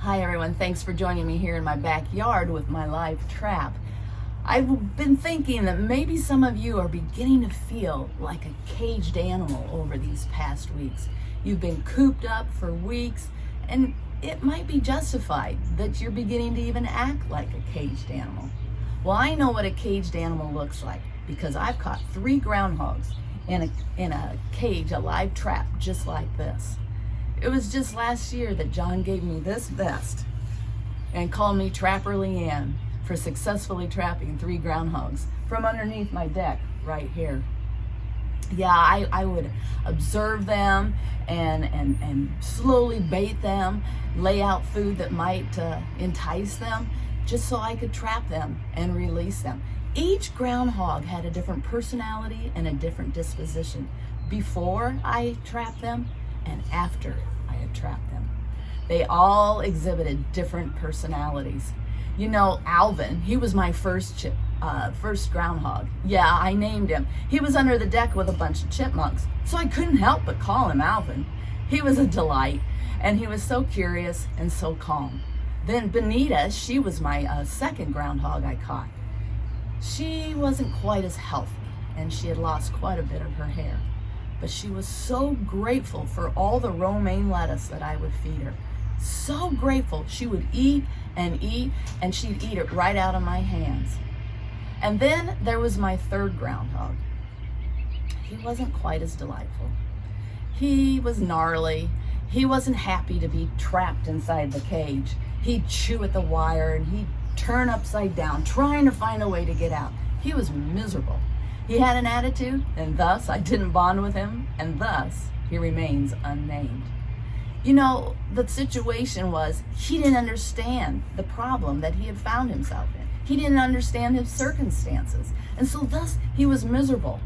Hi everyone, thanks for joining me here in my backyard with my live trap. I've been thinking that maybe some of you are beginning to feel like a caged animal over these past weeks. You've been cooped up for weeks, and it might be justified that you're beginning to even act like a caged animal. Well, I know what a caged animal looks like because I've caught 3 groundhogs in a cage, a live trap, just like this. It was just last year that John gave me this vest and called me Trapper Leanne for successfully trapping 3 groundhogs from underneath my deck right here. Yeah, I would observe them and slowly bait them, lay out food that might entice them, just so I could trap them and release them. Each groundhog had a different personality and a different disposition before I trapped them and after I had trapped them. They all exhibited different personalities. You know, Alvin, he was my first groundhog. Yeah, I named him. He was under the deck with a bunch of chipmunks, so I couldn't help but call him Alvin. He was a delight, and he was so curious and so calm. Then Benita, she was my second groundhog I caught. She wasn't quite as healthy, and she had lost quite a bit of her hair. But she was so grateful for all the romaine lettuce that I would feed her. So grateful. She would eat, and she'd eat it right out of my hands. And then there was my third groundhog. He wasn't quite as delightful. He was gnarly. He wasn't happy to be trapped inside the cage. He'd chew at the wire, and he'd turn upside down, trying to find a way to get out. He was miserable. He had an attitude, and thus I didn't bond with him, and thus he remains unnamed. You know, the situation was he didn't understand the problem that he had found himself in. He didn't understand his circumstances, and so thus he was miserable.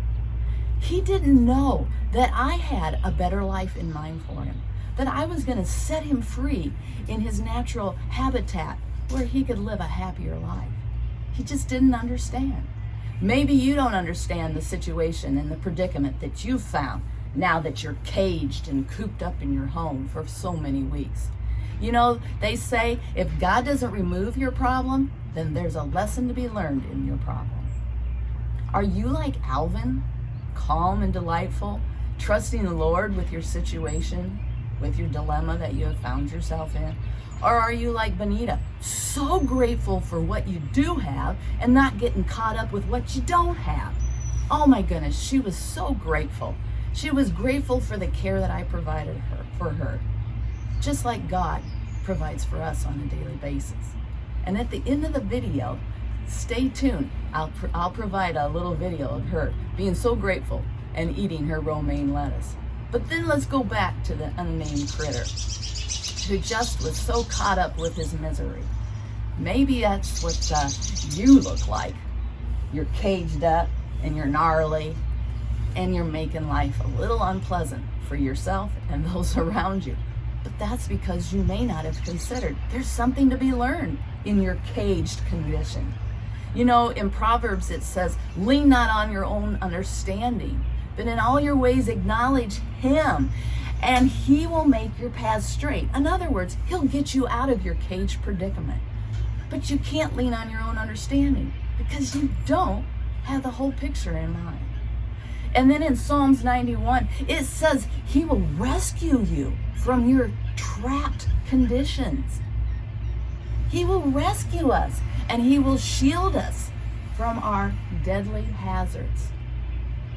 He didn't know that I had a better life in mind for him, that I was going to set him free in his natural habitat where he could live a happier life. He just didn't understand. Maybe you don't understand the situation and the predicament that you've found now that you're caged and cooped up in your home for so many weeks. You know, they say if God doesn't remove your problem, then there's a lesson to be learned in your problem. Are you like Alvin, calm and delightful, trusting the Lord with your situation, with your dilemma that you have found yourself in? Or are you like Benita, so grateful for what you do have and not getting caught up with what you don't have? Oh my goodness, she was so grateful. She was grateful for the care that I provided for her, just like God provides for us on a daily basis. And at the end of the video, stay tuned. I'll provide a little video of her being so grateful and eating her romaine lettuce. But then let's go back to the unnamed critter who just was so caught up with his misery. Maybe that's what you look like. You're caged up and you're gnarly and you're making life a little unpleasant for yourself and those around you. But that's because you may not have considered there's something to be learned in your caged condition. You know, in Proverbs it says, lean not on your own understanding, but in all your ways acknowledge him, and he will make your paths straight. In other words, he'll get you out of your caged predicament. But you can't lean on your own understanding because you don't have the whole picture in mind. And then in Psalms 91, it says he will rescue you from your trapped conditions. He will rescue us, and he will shield us from our deadly hazards.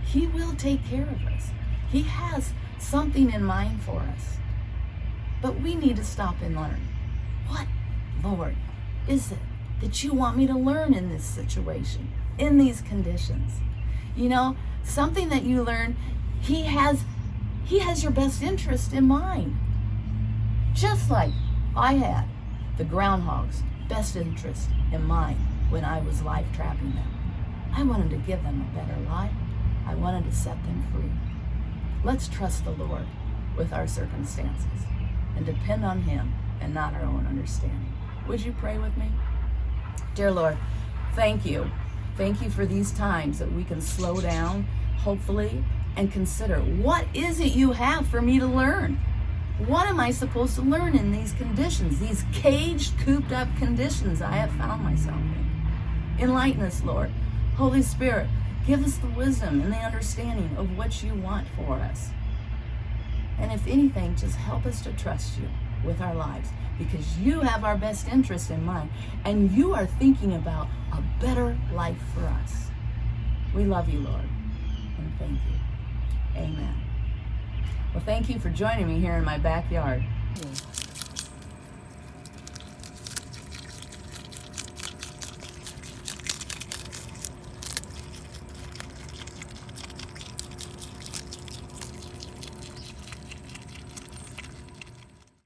He will take care of us. He has something in mind for us. But we need to stop and learn. What, Lord, is it that you want me to learn in this situation, in these conditions? You know, something that you learn, he has your best interest in mind. Just like I had the groundhog's best interest in mind when I was live trapping them. I wanted to give them a better life. I wanted to set them free. Let's trust the Lord with our circumstances and depend on him and not our own understanding. Would you pray with me? Dear Lord, thank you. Thank you for these times that we can slow down, hopefully, and consider what is it you have for me to learn? What am I supposed to learn in these conditions, these caged, cooped up conditions I have found myself in? Enlighten us, Lord. Holy Spirit, give us the wisdom and the understanding of what you want for us. And if anything, just help us to trust you with our lives, because you have our best interest in mind, and you are thinking about a better life for us. We love you, Lord, and thank you. Amen. Well, thank you for joining me here in my backyard.